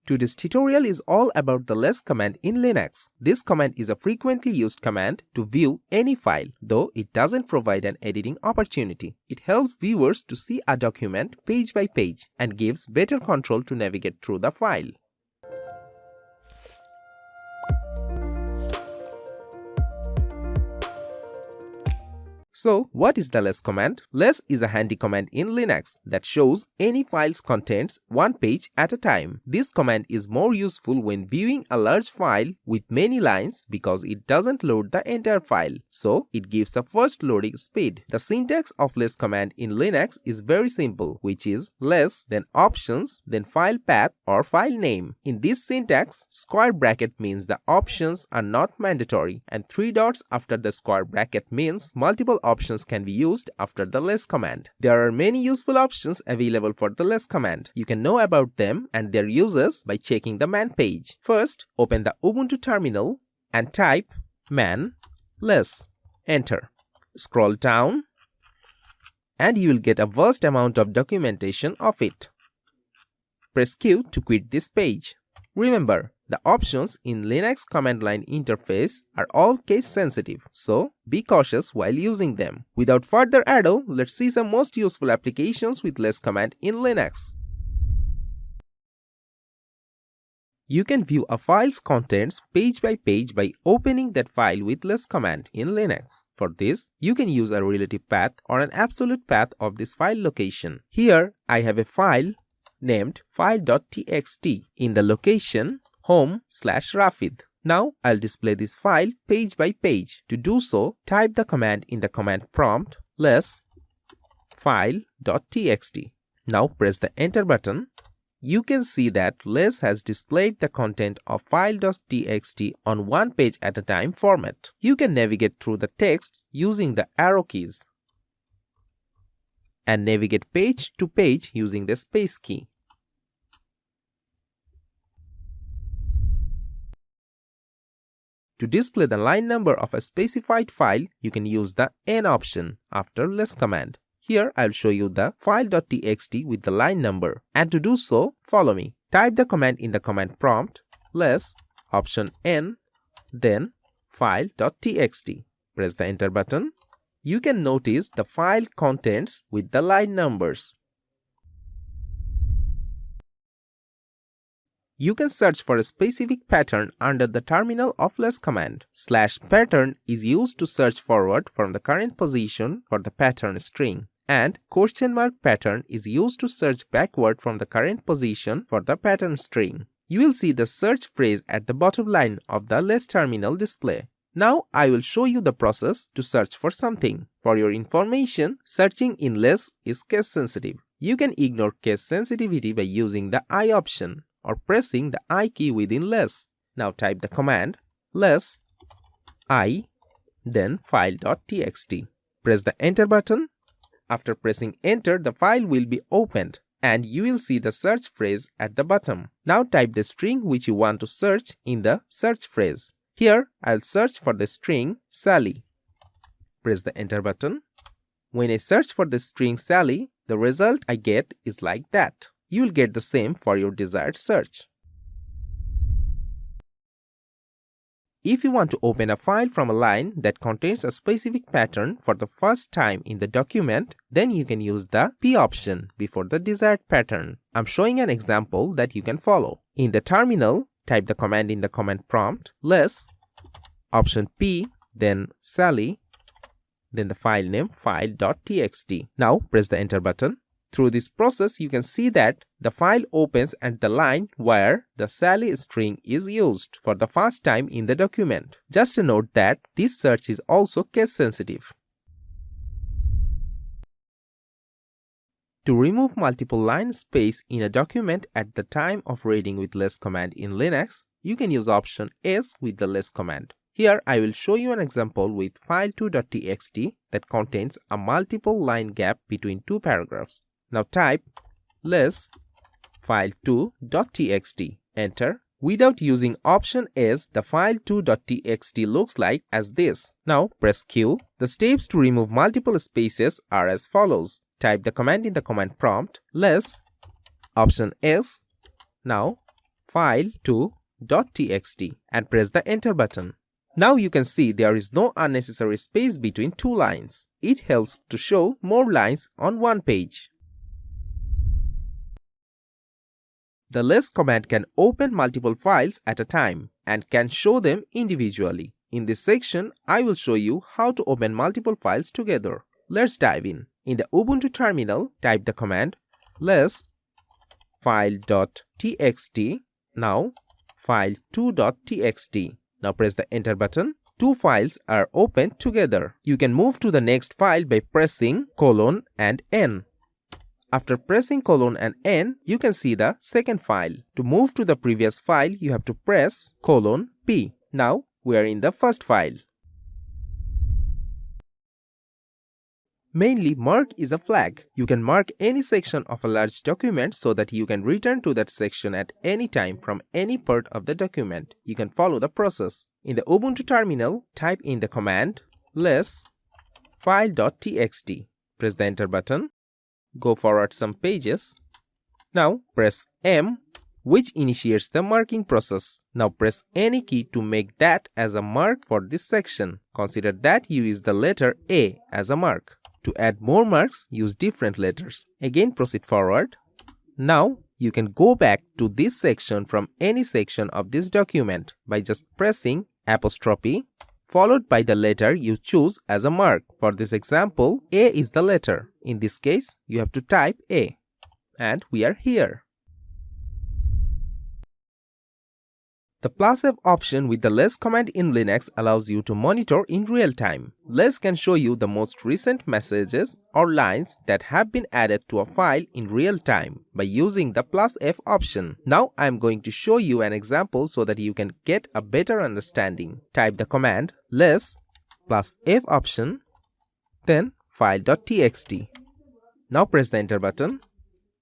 Today's tutorial is all about the less command in Linux. This command is a frequently used command to view any file, though it doesn't provide an editing opportunity. It helps viewers to see a document page by page and gives better control to navigate through the file. So, what is the less command? Less is a handy command in Linux that shows any file's contents one page at a time. This command is more useful when viewing a large file with many lines because it doesn't load the entire file, so it gives a first loading speed. The syntax of less command in Linux is very simple, which is less, then options, then file path or file name. In this syntax, square bracket means the options are not mandatory, and 3 dots after the square bracket means multiple options can be used after the less command. There are many useful options available for the less command. You can know about them and their uses by checking the man page. First, open the Ubuntu terminal and type man less. Enter. Scroll down and you will get a vast amount of documentation of it. Press Q to quit this page. Remember, the options in Linux command line interface are all case sensitive, so be cautious while using them. Without further ado, let's see some most useful applications with less command in Linux. You can view a file's contents page by page by opening that file with less command in Linux. For this, you can use a relative path or an absolute path of this file location. Here, I have a file named file.txt in the location home/Rafid. Now I'll display this file page by page. To do so, type the command in the command prompt less file.txt. Now press the enter button. You can see that less has displayed the content of file.txt on one page at a time format. You can navigate through the text using the arrow keys and navigate page to page using the space key. To display the line number of a specified file, you can use the N option after less command. Here, I'll show you the file.txt with the line number. And to do so, follow me. Type the command in the command prompt, less, option N, then file.txt. Press the enter button. You can notice the file contents with the line numbers. You can search for a specific pattern under the terminal of less command. /pattern is used to search forward from the current position for the pattern string, and ?pattern is used to search backward from the current position for the pattern string. You will see the search phrase at the bottom line of the less terminal display. Now I will show you the process to search for something. For your information, searching in less is case sensitive. You can ignore case sensitivity by using the I option or pressing the I key within less. Now type the command less I, then file.txt. Press the enter button. After pressing enter, the file will be opened and you will see the search phrase at the bottom. Now type the string which you want to search in the search phrase. Here, I'll search for the string Sally. Press the enter button. When I search for the string Sally, the result I get is like that. You will get the same for your desired search. If you want to open a file from a line that contains a specific pattern for the first time in the document, then you can use the P option before the desired pattern. I'm showing an example that you can follow. In the terminal, type the command in the command prompt less, option P, then Sally, then the file name file.txt. Now press the enter button. Through this process, you can see that the file opens at the line where the Sally string is used for the first time in the document. Just a note that this search is also case sensitive. To remove multiple line space in a document at the time of reading with less command in Linux, you can use option S with the less command. Here I will show you an example with file2.txt that contains a multiple line gap between two paragraphs. Now type less file2.txt. Enter. Without using option S, the file2.txt looks like as this. Now press Q. The steps to remove multiple spaces are as follows. Type the command in the command prompt less, option S, now file2.txt and press the enter button. Now you can see there is no unnecessary space between two lines. It helps to show more lines on one page. The less command can open multiple files at a time and can show them individually. In this section, I will show you how to open multiple files together. Let's dive in. In the Ubuntu terminal, type the command less file.txt, now file2.txt. Now press the enter button. Two files are opened together. You can move to the next file by pressing colon and N. After pressing colon and N, you can see the second file. To move to the previous file, you have to press colon P. Now we are in the first file. Mainly, mark is a flag. You can mark any section of a large document so that you can return to that section at any time from any part of the document. You can follow the process. In the Ubuntu terminal, type in the command less file.txt. Press the enter button. Go forward some pages. Now press M, which initiates the marking process. Now press any key to make that as a mark for this section. Consider that you use the letter A as a mark. To add more marks, use different letters. Again proceed forward. Now you can go back to this section from any section of this document by just pressing apostrophe followed by the letter you choose as a mark. For this example, A is the letter. In this case, you have to type A. And we are here. The +F option with the less command in Linux allows you to monitor in real time. Less can show you the most recent messages or lines that have been added to a file in real time by using the +F option. Now I am going to show you an example so that you can get a better understanding. Type the command less +F option, then file.txt. Now press the enter button.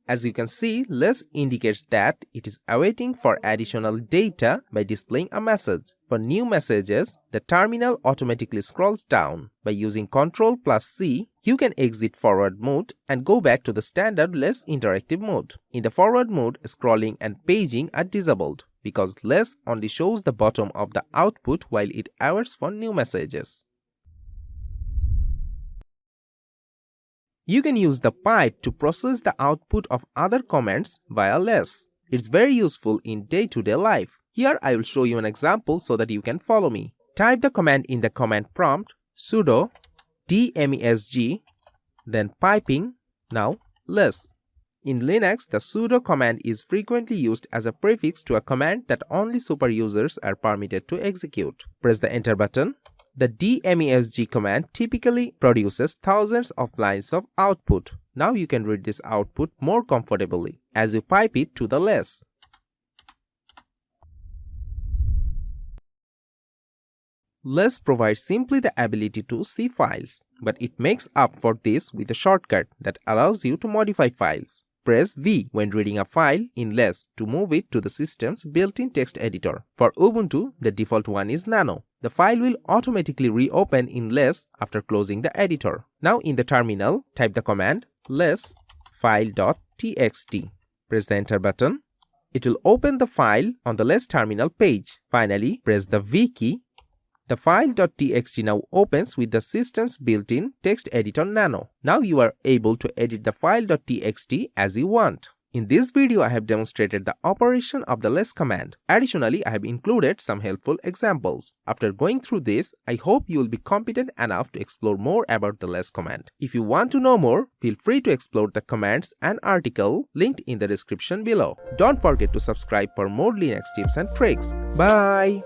As you can see, less indicates that it is awaiting for additional data by displaying a message. For new messages, the terminal automatically scrolls down. By using Ctrl+C, you can exit forward mode and go back to the standard less interactive mode. In the forward mode, scrolling and paging are disabled because less only shows the bottom of the output while it awaits for new messages. You can use the pipe to process the output of other commands via less. It's very useful in day-to-day life. Here I will show you an example so that you can follow me. Type the command in the command prompt sudo dmesg, then piping, now less. In Linux, the sudo command is frequently used as a prefix to a command that only super users are permitted to execute. Press the enter button. The dmesg command typically produces thousands of lines of output. Now you can read this output more comfortably as you pipe it to the less. Less provides simply the ability to see files, but it makes up for this with a shortcut that allows you to modify files. Press V when reading a file in less to move it to the system's built-in text editor. For Ubuntu, the default one is Nano. The file will automatically reopen in less after closing the editor. Now in the terminal, type the command less file.txt. Press the enter button. It will open the file on the less terminal page. Finally, press the V key. The file.txt now opens with the system's built-in text editor Nano. Now you are able to edit the file.txt as you want. In this video, I have demonstrated the operation of the less command. Additionally, I have included some helpful examples. After going through this, I hope you will be competent enough to explore more about the less command. If you want to know more, feel free to explore the commands and article linked in the description below. Don't forget to subscribe for more Linux tips and tricks. Bye!